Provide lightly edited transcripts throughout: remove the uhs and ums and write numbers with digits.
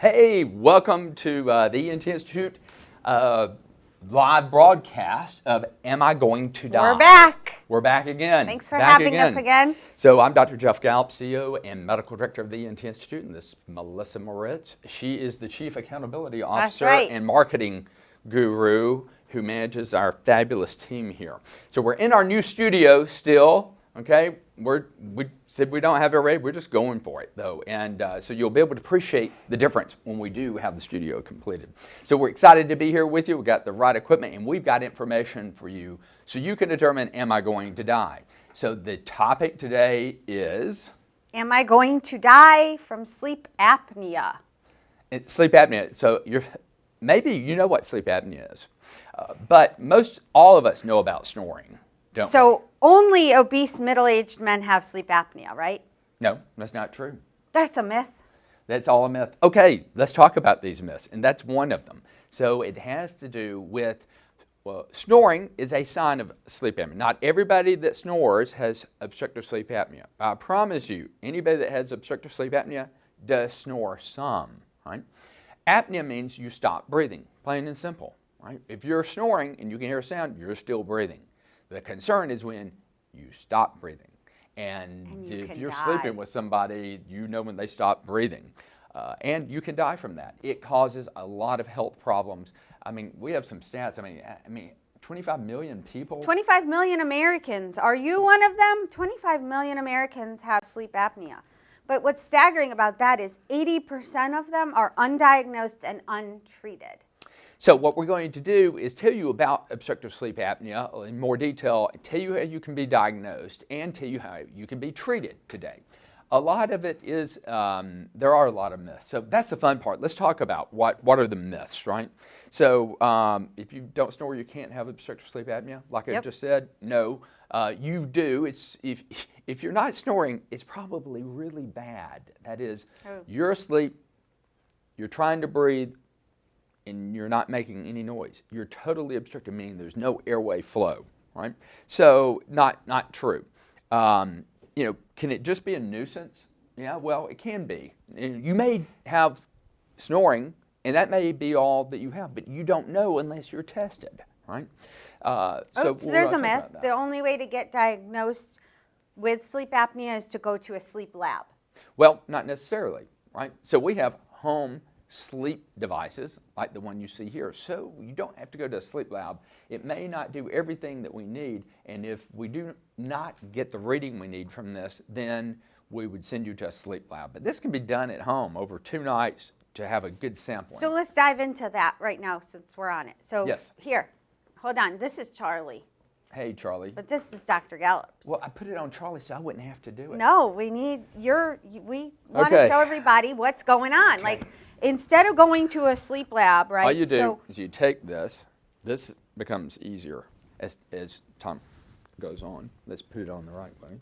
Hey, welcome to the ENT Institute live broadcast of Am I Going to Die? We're back. We're back again. Thanks for having us again. So I'm Dr. Jeff Gallup, CEO and Medical Director of the ENT Institute, and this is Melissa Moritz. She is the Chief Accountability Officer and Marketing Guru who manages our fabulous team here. So we're in our new studio still, okay? We said we don't have it ready. We're just going for it, though. And so you'll be able to appreciate the difference when we do have the studio completed. So we're excited to be here with you. We've got the right equipment, and we've got information for you so you can determine, am I going to die? So the topic today is... Am I going to die from sleep apnea? It's sleep apnea. So maybe you know what sleep apnea is. But all of us know about snoring, don't we? So only obese middle-aged men have sleep apnea, right? No, that's not true. That's a myth. That's all a myth. Okay, let's talk about these myths, and that's one of them. So it has to do with, well, snoring is a sign of sleep apnea. Not everybody that snores has obstructive sleep apnea. I promise you, anybody that has obstructive sleep apnea does snore some, right? Apnea means you stop breathing, plain and simple, right? If you're snoring and you can hear a sound, you're still breathing. The concern is when you stop breathing. And if you're sleeping with somebody, you know when they stop breathing. And you can die from that. It causes a lot of health problems. I mean, we have some stats. I mean, 25 million people. 25 million Americans. Are you one of them? 25 million Americans have sleep apnea. But what's staggering about that is 80% of them are undiagnosed and untreated. So what we're going to do is tell you about obstructive sleep apnea in more detail, tell you how you can be diagnosed, and tell you how you can be treated today. A lot of it is, there are a lot of myths. So that's the fun part. Let's talk about what are the myths, right? So if you don't snore, you can't have obstructive sleep apnea, like I just said. No, you do. If you're not snoring, it's probably really bad. That is, you're asleep, you're trying to breathe, and you're not making any noise. You're totally obstructed, meaning there's no airway flow, right? So not true. Can it just be a nuisance? Yeah, well, it can be. You may have snoring, and that may be all that you have, but you don't know unless you're tested, right? So there's a myth. The only way to get diagnosed with sleep apnea is to go to a sleep lab. Well, not necessarily, right? So we have home sleep devices like the one you see here, so you don't have to go to a sleep lab. It may not do everything that we need, and if we do not get the reading we need from this, then we would send you to a sleep lab. But this can be done at home over 2 nights to have a good sampling. So let's dive into that right now since we're on it. So here, hold on, this is Charlie. Hey, Charlie. But this is Dr. Gallup's. Well, I put it on Charlie so I wouldn't have to do it. No, we want to show everybody what's going on. Like, instead of going to a sleep lab, right? All you do is you take this. This becomes easier as time goes on. Let's put it on the right way.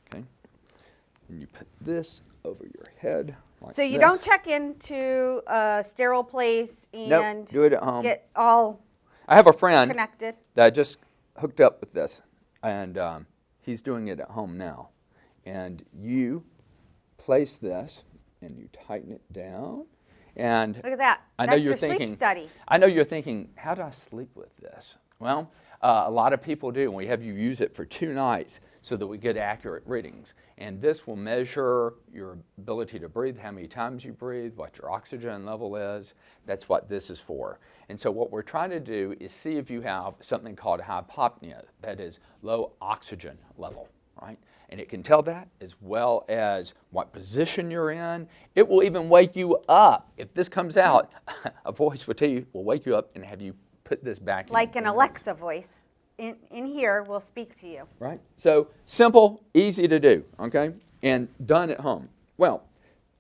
Okay. And you put this over your head like so you don't check into a sterile place and do it at home. Get all I have a friend connected that I just hooked up with this, and he's doing it at home now. And you place this, and you tighten it down. And look at that. That's your sleep study. I know you're thinking, how do I sleep with this? Well, a lot of people do, and we have you use it for 2 nights so that we get accurate readings. And this will measure your ability to breathe, how many times you breathe, what your oxygen level is. That's what this is for. And so what we're trying to do is see if you have something called hypopnea, that is low oxygen level, right? And it can tell that as well as what position you're in. It will even wake you up. If this comes out, a voice will tell you, will wake you up and have you put this back in. Like an Alexa voice in here will speak to you. Right? So simple, easy to do, okay? And done at home. Well,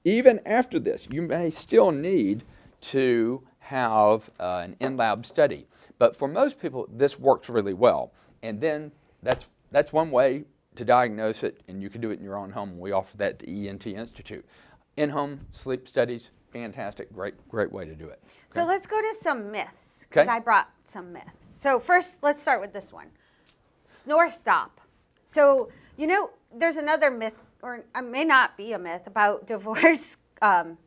even after this, you may still need to have an in-lab study. But for most people, this works really well. And then that's one way to diagnose it, and you can do it in your own home. We offer that at the ENT Institute. In-home sleep studies, fantastic, great way to do it. Okay? So let's go to some myths, because I brought some myths. So first, let's start with this one. Snore stop. So, there's another myth, or it may not be a myth, about divorce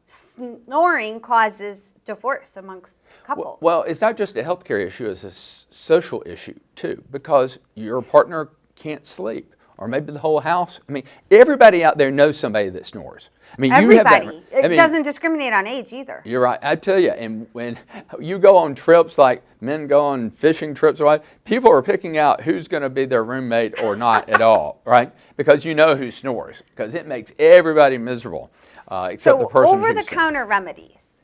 snoring causes divorce amongst couples. Well, it's not just a healthcare issue, it's a social issue too, because your partner can't sleep, or maybe the whole house. I mean, everybody out there knows somebody that snores. I mean, Everybody. You have that, It doesn't discriminate on age either. You're right. I tell you, and when you go on trips, like men go on fishing trips, right? People are picking out who's going to be their roommate or not at all, right? Because you know who snores, because it makes everybody miserable, except the person who snores. Over-the-counter remedies.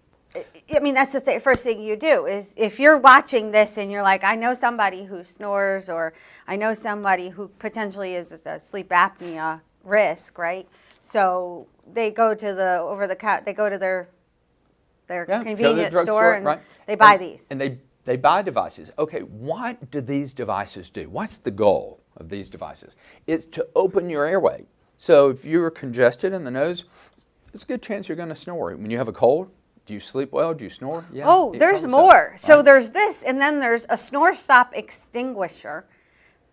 I mean, that's the first thing you do is if you're watching this and you're like, I know somebody who snores, or I know somebody who potentially is a sleep apnea risk, right? So they go to they go to their convenience store and they buy these. And they buy devices. Okay, what do these devices do? What's the goal of these devices? It's to open your airway. So if you're congested in the nose, there's a good chance you're going to snore. When you have a cold, do you sleep well? Do you snore? Yeah. Oh, there's more. So there's this, and then there's a snore stop extinguisher,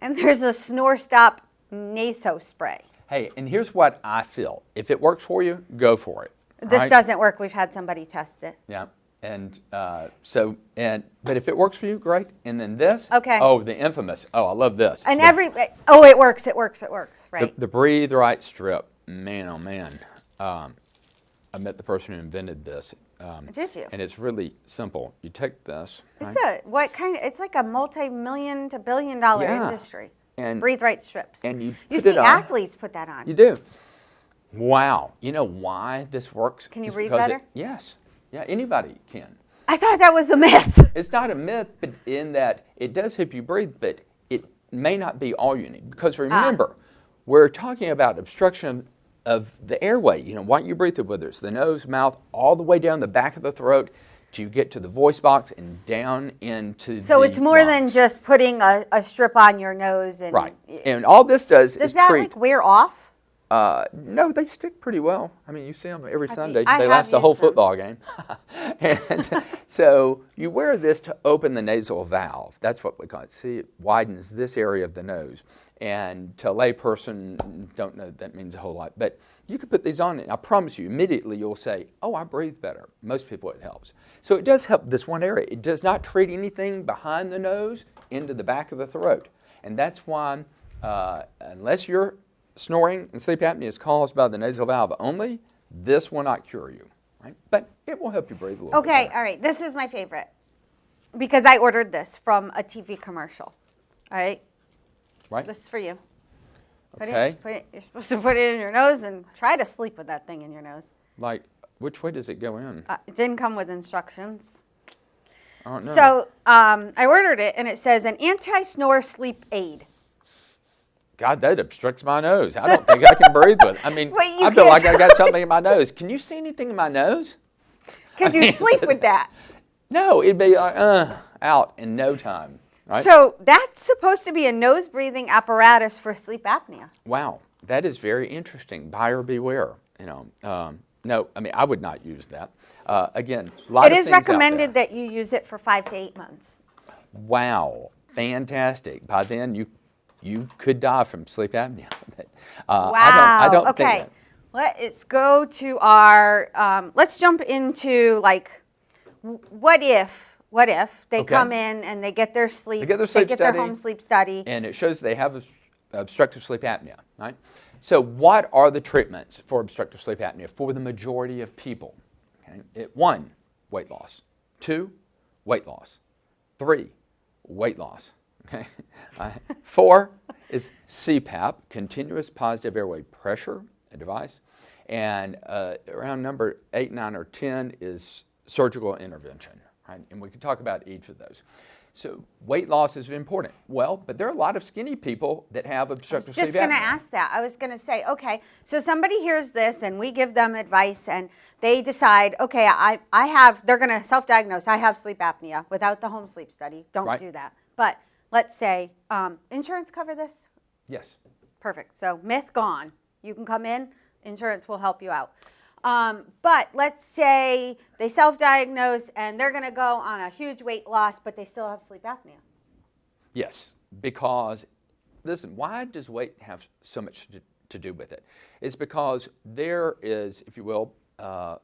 and there's a snore stop naso spray. Hey, and here's what I feel. If it works for you, go for it. This doesn't work. We've had somebody test it. Yeah. And but if it works for you, great. And then this. Okay. Oh, the infamous. Oh, I love this. And it works. It works. It works. Right. The Breathe Right strip. Man, oh man. I met the person who invented this. Did you? And it's really simple. You take this. It's it's like a multi-million to billion-dollar industry. And Breathe Right strips. And you see athletes put that on. You do. Wow. You know why this works? Can you breathe better? Yes. Yeah, anybody can. I thought that was a myth. It's not a myth, but in that it does help you breathe, but it may not be all you need. Because remember, we're talking about obstruction of the airway. You know, what you breathe through, whether it's the nose, mouth, all the way down the back of the throat to get to the voice box and down into So the it's more than just putting a strip on your nose. And right. And all this does is that treat. like wear off? No, they stick pretty well. I mean, you see them every Sunday. I They have last the whole used them. football game. And so you wear this to open the nasal valve. That's what we call it. See, it widens this area of the nose. And to a layperson, don't know that means a whole lot. But you can put these on, and I promise you, immediately you'll say, oh, I breathe better. Most people, it helps. So it does help this one area. It does not treat anything behind the nose into the back of the throat. And that's why, unless you're snoring and sleep apnea is caused by the nasal valve only, this will not cure you, right? But it will help you breathe a little bit better. All right. This is my favorite because I ordered this from a TV commercial. All right. Right? This is for you. Okay. You're supposed to put it in your nose and try to sleep with that thing in your nose. Like, which way does it go in? It didn't come with instructions. I don't know. So I ordered it, and it says an anti-snore sleep aid. God, that obstructs my nose. I don't think I can breathe with it. I mean, I feel like I got something in my nose. Can you see anything in my nose? Could you sleep with that? No, it'd be like, out in no time. Right? So that's supposed to be a nose breathing apparatus for sleep apnea. Wow, that is very interesting. Buyer beware. You know, no, I mean I would not use that. Again, a lot of things It is recommended that you use it for 5 to 8 months. Wow, fantastic. By then you could die from sleep apnea. Wow. I don't okay. think that. Let's go to our. Let's jump into like, what if they come in and they get their sleep, they get their home sleep study, and it shows they have obstructive sleep apnea, right? So what are the treatments for obstructive sleep apnea for the majority of people? Okay? 1, weight loss. 2, weight loss. 3, weight loss. Okay. 4 is CPAP, continuous positive airway pressure, a device, and around number 8, 9, or 10 is surgical intervention. Right? And we can talk about each of those. So weight loss is important. Well, but there are a lot of skinny people that have obstructive sleep apnea. Just going to ask that. I was going to say, okay, so somebody hears this and we give them advice and they decide, okay, they're going to self-diagnose, I have sleep apnea without the home sleep study. Don't do that. But let's say, insurance cover this? Yes. Perfect. So myth gone. You can come in, insurance will help you out. But let's say they self-diagnose and they're going to go on a huge weight loss, but they still have sleep apnea. Yes, because, listen, why does weight have so much to do with it? It's because there is, if you will,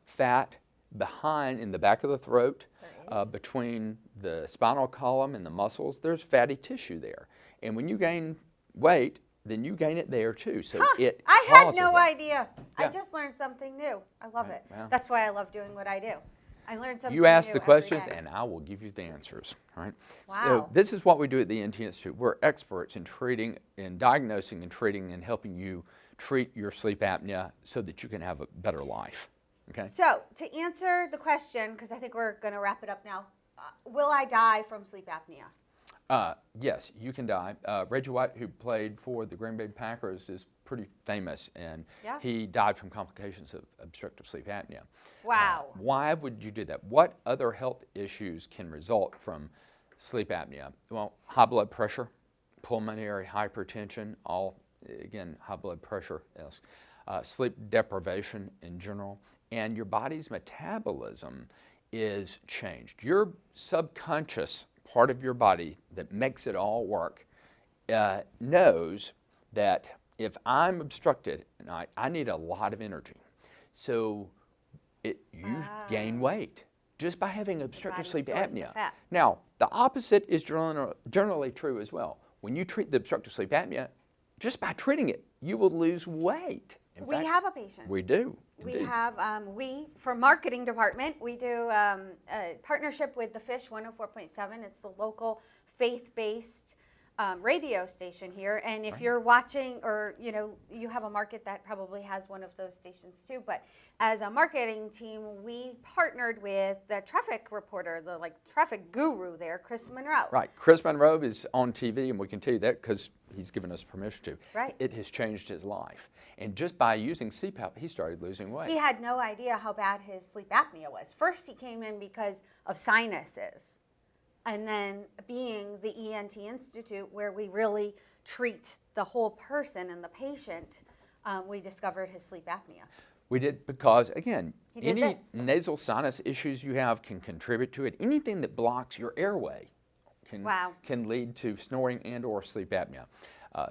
fat behind in the back of the throat, There is. between the spinal column and the muscles. There's fatty tissue there. And when you gain weight, then you gain it there too. So it I had causes no it. idea. I Yeah. just learned something new. I love Right, it. well. That's why I love doing what I do. I learned something You ask new the every questions, day. and I will give you the answers. All right. Wow. So this is what we do at the ENT Institute. We're experts in treating, in diagnosing and treating, and helping you treat your sleep apnea so that you can have a better life. Okay. So, to answer the question, because I think we're going to wrap it up now, will I die from sleep apnea? Yes, you can die. Reggie White, who played for the Green Bay Packers, is pretty famous, and Yeah. he died from complications of obstructive sleep apnea. Wow. Why would you do that? What other health issues can result from sleep apnea? Well, high blood pressure, pulmonary hypertension, all, again, high blood pressure, yes. Sleep deprivation in general, and your body's metabolism is changed. Your subconscious part of your body that makes it all work knows that if I'm obstructed at night, I need a lot of energy. So you gain weight just by having obstructive body sleep stores the apnea. fat. Now, the opposite is generally true as well. When you treat the obstructive sleep apnea, just by treating it, you will lose weight. In We fact, have a patient. we do. We indeed. have, for marketing department, we do a partnership with the Fish 104.7. It's the local faith-based radio station here. And if you're watching, or you have a market that probably has one of those stations too. But as a marketing team, we partnered with the traffic reporter, the traffic guru there, Chris Monroe. Right. Chris Monroe is on TV, and we can tell you that because he's given us permission to. Right. It has changed his life. And just by using CPAP, he started losing weight. He had no idea how bad his sleep apnea was. First, he came in because of sinuses. And then being the ENT Institute, where we really treat the whole person and the patient, we discovered his sleep apnea. We did because, again, He did any this. nasal sinus issues you have can contribute to it. Anything that blocks your airway can lead to snoring and or sleep apnea.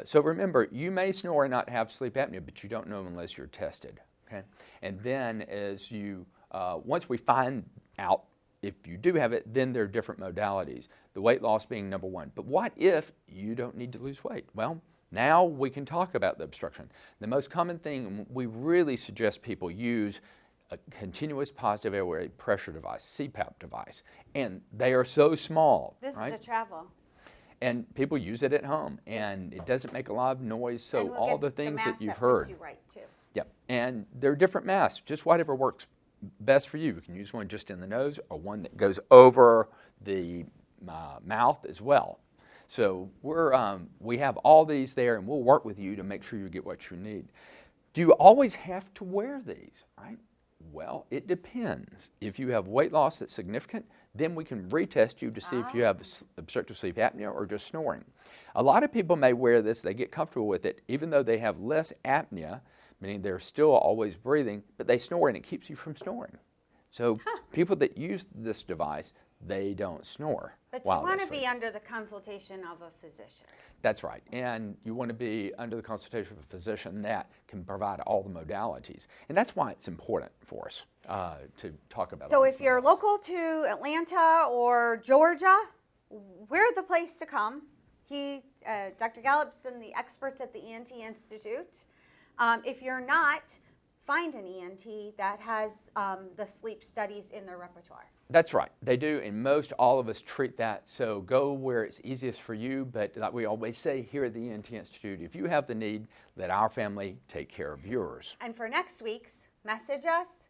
So remember, you may snore and not have sleep apnea, but you don't know unless you're tested. Okay? And then as you, once we find out if you do have it, then there are different modalities, the weight loss being number one. But what if you don't need to lose weight? Well, now we can talk about the obstruction. The most common thing, we really suggest people use a continuous positive airway pressure device, CPAP device, and they are so small. This right? is a travel. And people use it at home, and it doesn't make a lot of noise, so And we'll all get the things mask that you've fits heard. you right too. Yep, and there are different masks, just whatever works best for you. You can use one just in the nose or one that goes over the mouth as well. So we have all these there, and we'll work with you to make sure you get what you need. Do you always have to wear these, right? Well, it depends. If you have weight loss that's significant, then we can retest you to see if you have obstructive sleep apnea or just snoring. A lot of people may wear this, they get comfortable with it, even though they have less apnea, meaning they're still always breathing, but they snore and it keeps you from snoring. So people that use this device, they don't snore. But you while want they to be sleep. under the consultation of a physician. That's right. And you want to be under the consultation of a physician that can provide all the modalities. And that's why it's important for us to talk about So all if these you're modalities. local to Atlanta or Georgia, we're the place to come. Dr. Gallup's and the experts at the ENT Institute. If you're not, find an ENT that has the sleep studies in their repertoire. That's right. They do, and most all of us treat that. So go where it's easiest for you, but like we always say here at the ENT Institute, if you have the need, let our family take care of yours. And for next week's, message us,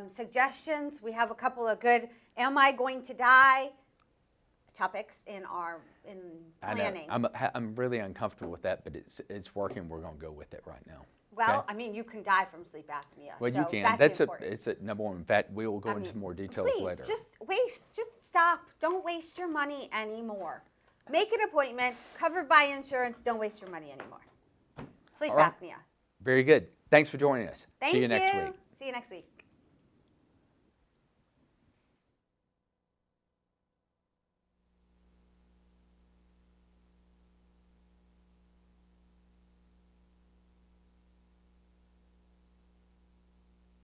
suggestions. We have a couple of good "Am I going to die?" topics in planning. I know. I'm really uncomfortable with that, but it's working. We're going to go with it right now. Well, okay? I mean, you can die from sleep apnea. Well, so you can. That's it's a number one. In fact, we will go into more details please, later. Just stop. Don't waste your money anymore. Make an appointment, covered by insurance. Don't waste your money anymore. Sleep All right. apnea. Very good. Thanks for joining us. Thank See you next week. See you next week.